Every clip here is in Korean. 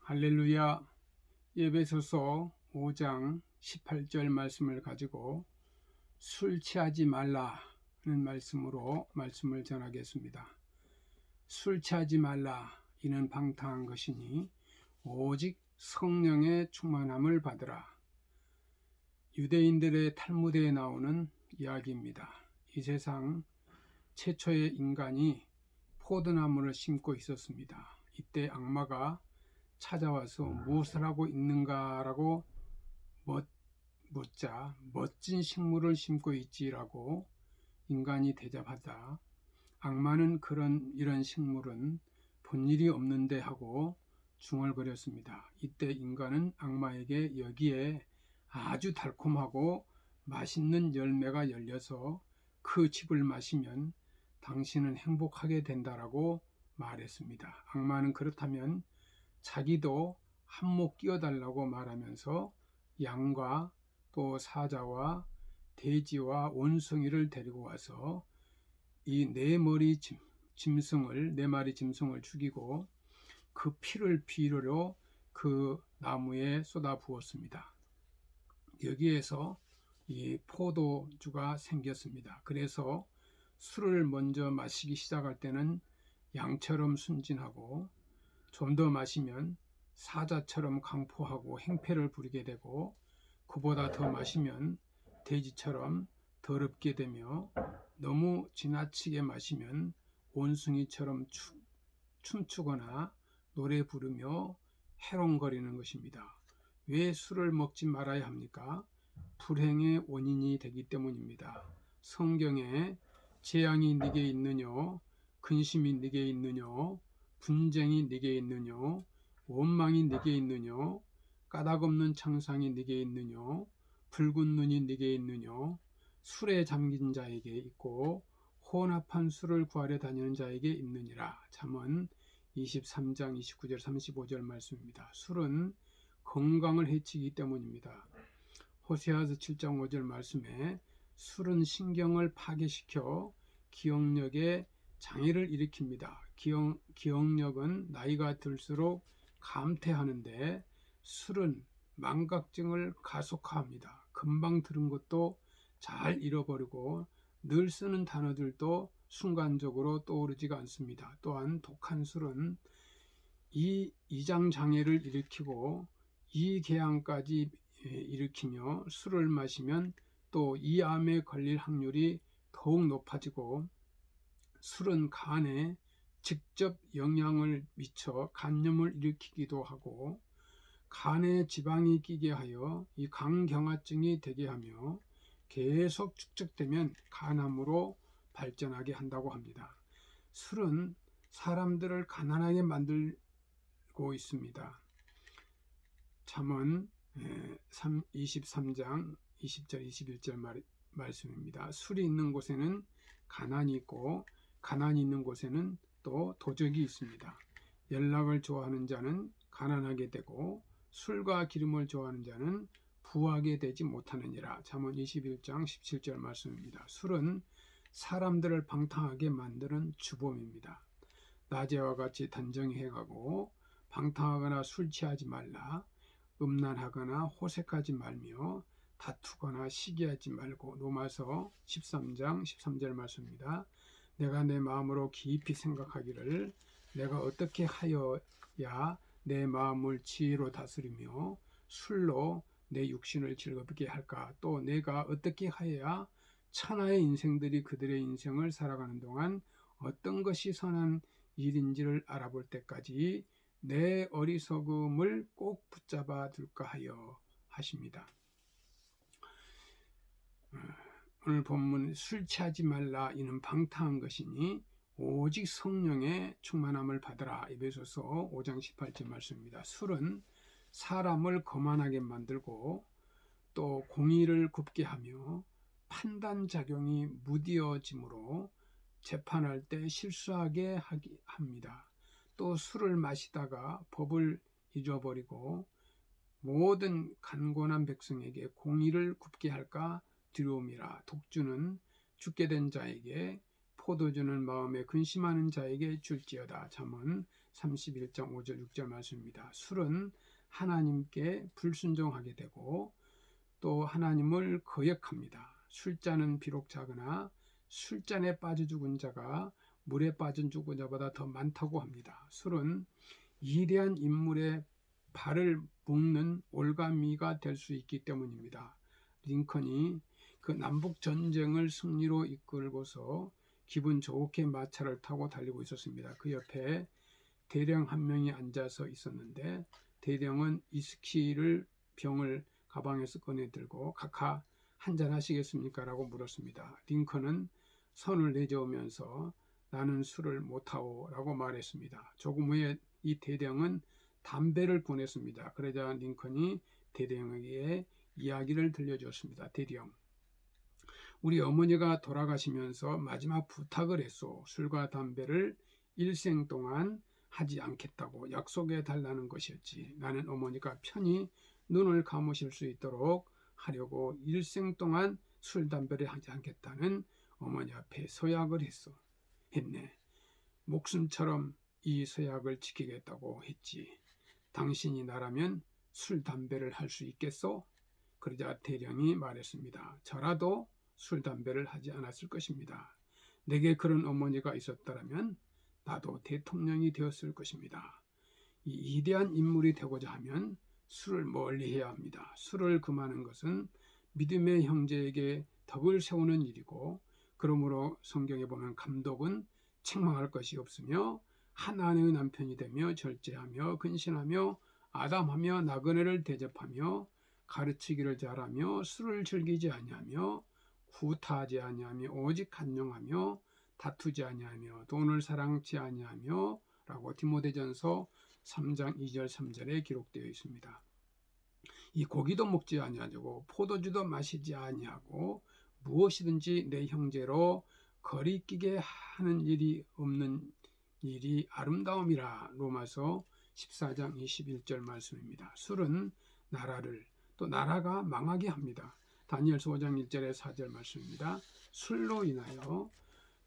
할렐루야. 에베소서 5장 18절 말씀을 가지고 술 취하지 말라는 말씀으로 말씀을 전하겠습니다. 술 취하지 말라, 이는 방탕한 것이니 오직 성령의 충만함을 받으라. 유대인들의 탈무드에 나오는 이야기입니다. 이 세상 최초의 인간이 포도나무를 심고 있었습니다. 이때 악마가 찾아와서 무엇을 하고 있는가라고 묻자 멋진 식물을 심고 있지라고 인간이 대답하자 악마는 이런 식물은 본 일이 없는데 하고 중얼거렸습니다. 이때 인간은 악마에게 여기에 아주 달콤하고 맛있는 열매가 열려서 그 즙을 마시면 당신은 행복하게 된다라고 말했습니다. 악마는 그렇다면 자기도 한몫 끼워달라고 말하면서 양과 또 사자와 돼지와 원숭이를 데리고 와서 이 네 마리 짐승을 죽이고 그 피를 비료로 그 나무에 쏟아 부었습니다. 여기에서 이 포도주가 생겼습니다. 그래서 술을 먼저 마시기 시작할 때는 양처럼 순진하고 좀 더 마시면 사자처럼 강포하고 행패를 부리게 되고 그보다 더 마시면 돼지처럼 더럽게 되며 너무 지나치게 마시면 원숭이처럼 춤추거나 노래 부르며 해롱거리는 것입니다. 왜 술을 먹지 말아야 합니까? 불행의 원인이 되기 때문입니다. 성경에 재앙이 네게 있느뇨, 근심이 네게 있느뇨, 분쟁이 네게 있느뇨, 원망이 네게 있느뇨, 까닭없는 창상이 네게 있느뇨, 붉은 눈이 네게 있느뇨, 술에 잠긴 자에게 있고 혼합한 술을 구하려 다니는 자에게 있느니라. 잠언 23장 29절 35절 말씀입니다. 술은 건강을 해치기 때문입니다. 호세아서 7장 5절 말씀에 술은 신경을 파괴시켜 기억력에 장애를 일으킵니다. 기억력은 나이가 들수록 감퇴하는데 술은 망각증을 가속화합니다. 금방 들은 것도 잘 잃어버리고 늘 쓰는 단어들도 순간적으로 떠오르지가 않습니다. 또한 독한 술은 이장 장애를 일으키고 이궤양까지 일으키며 술을 마시면 또 이암에 걸릴 확률이 더욱 높아지고 술은 간에 직접 영향을 미쳐 간염을 일으키기도 하고 간에 지방이 끼게 하여 이 간경화증이 되게 하며 계속 축적되면 간암으로 발전하게 한다고 합니다. 술은 사람들을 가난하게 만들고 있습니다. 잠언 23장 20절 21절 말씀입니다. 술이 있는 곳에는 가난이 있고 가난이 있는 곳에는 또 도적이 있습니다. 연락을 좋아하는 자는 가난하게 되고 술과 기름을 좋아하는 자는 부하게 되지 못하느니라. 잠언 21장 17절 말씀입니다. 술은 사람들을 방탕하게 만드는 주범입니다. 낮에와 같이 단정히 해가고 방탕하거나 술 취하지 말라, 음란하거나 호색하지 말며 다투거나 시기하지 말고. 로마서 13장 13절 말씀입니다. 내가 내 마음으로 깊이 생각하기를 내가 어떻게 하여야 내 마음을 지혜로 다스리며 술로 내 육신을 즐겁게 할까? 또 내가 어떻게 하여야 천하의 인생들이 그들의 인생을 살아가는 동안 어떤 것이 선한 일인지를 알아볼 때까지 내 어리석음을 꼭 붙잡아 둘까 하여 하십니다. 오늘 본문 술 취하지 말라, 이는 방탕한 것이니 오직 성령의 충만함을 받으라. 에베소서 5장 18절 말씀입니다. 술은 사람을 거만하게 만들고 또 공의를 굽게 하며 판단작용이 무디어짐으로 재판할 때 실수하게 합니다. 또 술을 마시다가 법을 잊어버리고 모든 간곤한 백성에게 공의를 굽게 할까 두려움이라. 독주는 죽게 된 자에게, 포도주는 마음에 근심하는 자에게 줄지어다. 잠언 31장 5절 6절 말씀입니다. 술은 하나님께 불순종하게 되고 또 하나님을 거역합니다. 술잔은 비록 작으나 술잔에 빠져 죽은 자가 물에 빠져 죽은 자보다 더 많다고 합니다. 술은 위대한 인물의 발을 묶는 올가미가 될 수 있기 때문입니다. 링컨이 그 남북 전쟁을 승리로 이끌고서 기분 좋게 마차를 타고 달리고 있었습니다. 그 옆에 대령 한 명이 앉아서 있었는데 대령은 위스키를 병을 가방에서 꺼내 들고 각하 한잔 하시겠습니까? 라고 물었습니다. 링컨은 손을 내저으면서 나는 술을 못하오 라고 말했습니다. 조금 후에 이 대령은 담배를 보냈습니다. 그러자 링컨이 대령에게 이야기를 들려주었습니다. 대령, 우리 어머니가 돌아가시면서 마지막 부탁을 했소. 술과 담배를 일생 동안 하지 않겠다고 약속해 달라는 것이었지. 나는 어머니가 편히 눈을 감으실 수 있도록 하려고 일생 동안 술, 담배를 하지 않겠다는 어머니 앞에 서약을 했네. 목숨처럼 이 서약을 지키겠다고 했지. 당신이 나라면 술, 담배를 할 수 있겠소? 그러자 대령이 말했습니다. 저라도 술, 담배를 하지 않았을 것입니다. 내게 그런 어머니가 있었다면 나도 대통령이 되었을 것입니다. 이 위대한 인물이 되고자 하면 술을 멀리 해야 합니다. 술을 금하는 것은 믿음의 형제에게 덕을 세우는 일이고, 그러므로 성경에 보면 감독은 책망할 것이 없으며 한 아내의 남편이 되며 절제하며 근신하며 아담하며 나그네를 대접하며 가르치기를 잘하며 술을 즐기지 아니하며 구타하지 아니하며 오직 간용하며 다투지 아니하며 돈을 사랑치 아니하며 라고 디모데전서 3장 2절 3절에 기록되어 있습니다. 이 고기도 먹지 아니하고 포도주도 마시지 아니하고 무엇이든지 내 형제로 거리끼게 하는 일이 없는 일이 아름다움이라. 로마서 14장 21절 말씀입니다. 술은 나라를 또 나라가 망하게 합니다. 다니엘서 5장 1절에 4절 말씀입니다. 술로 인하여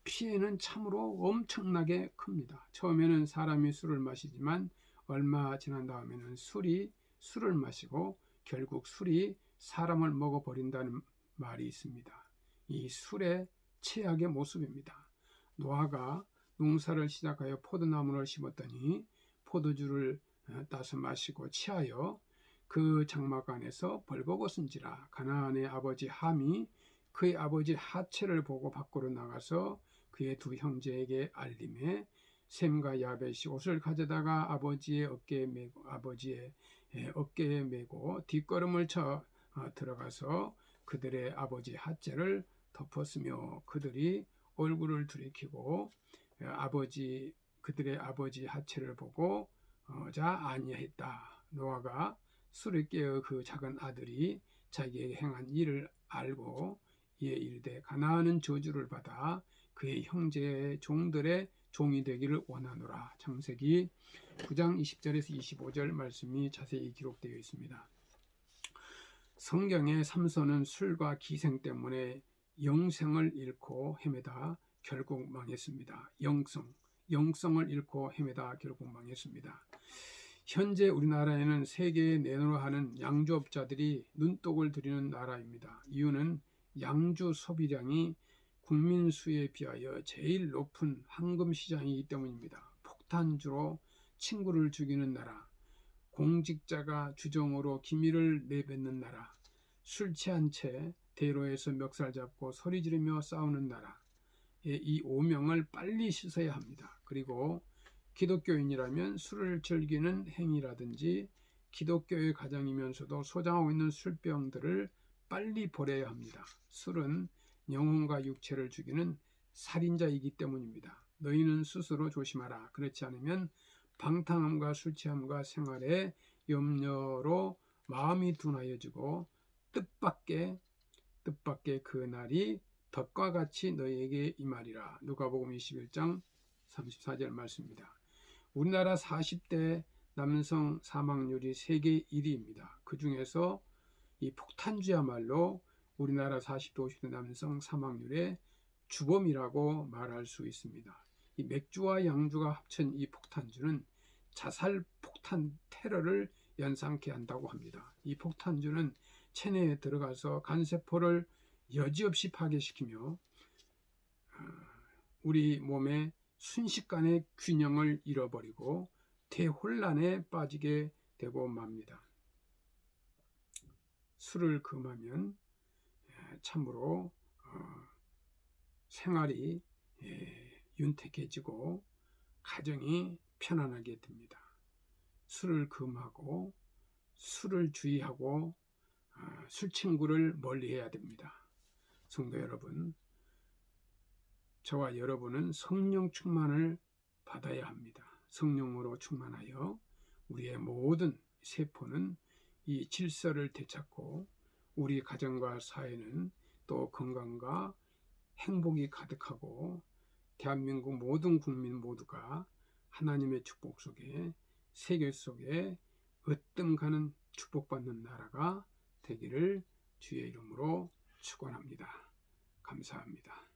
피해는 참으로 엄청나게 큽니다. 처음에는 사람이 술을 마시지만 얼마 지난 다음에는 술이 술을 마시고 결국 술이 사람을 먹어버린다는 말이 있습니다. 이 술의 최악의 모습입니다. 노아가 농사를 시작하여 포도나무를 심었더니 포도주를 따서 마시고 취하여 그 장막 안에서 벌거벗은지라. 가나안의 아버지 함이 그의 아버지 하체를 보고 밖으로 나가서 그의 두 형제에게 알림해 셈과 야벳이 옷을 가져다가 아버지의 어깨에 메고 뒷걸음을 쳐 들어가서 그들의 아버지 하체를 덮었으며 그들이 얼굴을 들이키고 그들의 아버지 하체를 보고 자 아니했다. 노아가 술에 깨어 그 작은 아들이 자기에게 행한 일을 알고 이에 이르되 가나안은 저주를 받아 그의 형제의 종들의 종이 되기를 원하노라. 창세기 9장 20절에서 25절 말씀이 자세히 기록되어 있습니다. 성경의 삼손은 술과 기생 때문에 영생을 잃고 헤매다 결국 망했습니다. 영성을 잃고 헤매다 결국 망했습니다. 현재 우리나라에는 세계에 내놓으하는 양주업자들이 눈독을 들이는 나라입니다. 이유는 양주 소비량이 국민 수에 비하여 제일 높은 황금 시장이기 때문입니다. 폭탄주로 친구를 죽이는 나라, 공직자가 주정으로 기밀을 내뱉는 나라, 술 취한 채 대로에서 멱살 잡고 소리 지르며 싸우는 나라, 이 오명을 빨리 씻어야 합니다. 그리고 기독교인이라면 술을 즐기는 행위라든지 기독교의 가정이면서도 소장하고 있는 술병들을 빨리 버려야 합니다. 술은 영혼과 육체를 죽이는 살인자이기 때문입니다. 너희는 스스로 조심하라. 그렇지 않으면 방탕함과 술취함과 생활의 염려로 마음이 둔하여지고 뜻밖의 그 날이 덫과 같이 너희에게 임하리라. 누가복음 21장 34절 말씀입니다. 우리나라 40대 남성 사망률이 세계 1위입니다. 그 중에서 이 폭탄주야말로 우리나라 40대 50대 남성 사망률의 주범이라고 말할 수 있습니다. 이 맥주와 양주가 합친 이 폭탄주는 자살 폭탄 테러를 연상케 한다고 합니다. 이 폭탄주는 체내에 들어가서 간세포를 여지없이 파괴시키며 우리 몸의 순식간에 균형을 잃어버리고 대혼란에 빠지게 되고 맙니다. 술을 금하면 참으로 생활이 윤택해지고 가정이 편안하게 됩니다. 술을 금하고 술을 주의하고 술 친구를 멀리해야 됩니다. 성도 여러분, 저와 여러분은 성령 충만을 받아야 합니다. 성령으로 충만하여 우리의 모든 세포는 이 질서를 되찾고 우리 가정과 사회는 또 건강과 행복이 가득하고 대한민국 모든 국민 모두가 하나님의 축복 속에 세계 속에 으뜸가는 축복받는 나라가 되기를 주의 이름으로 축원합니다. 감사합니다.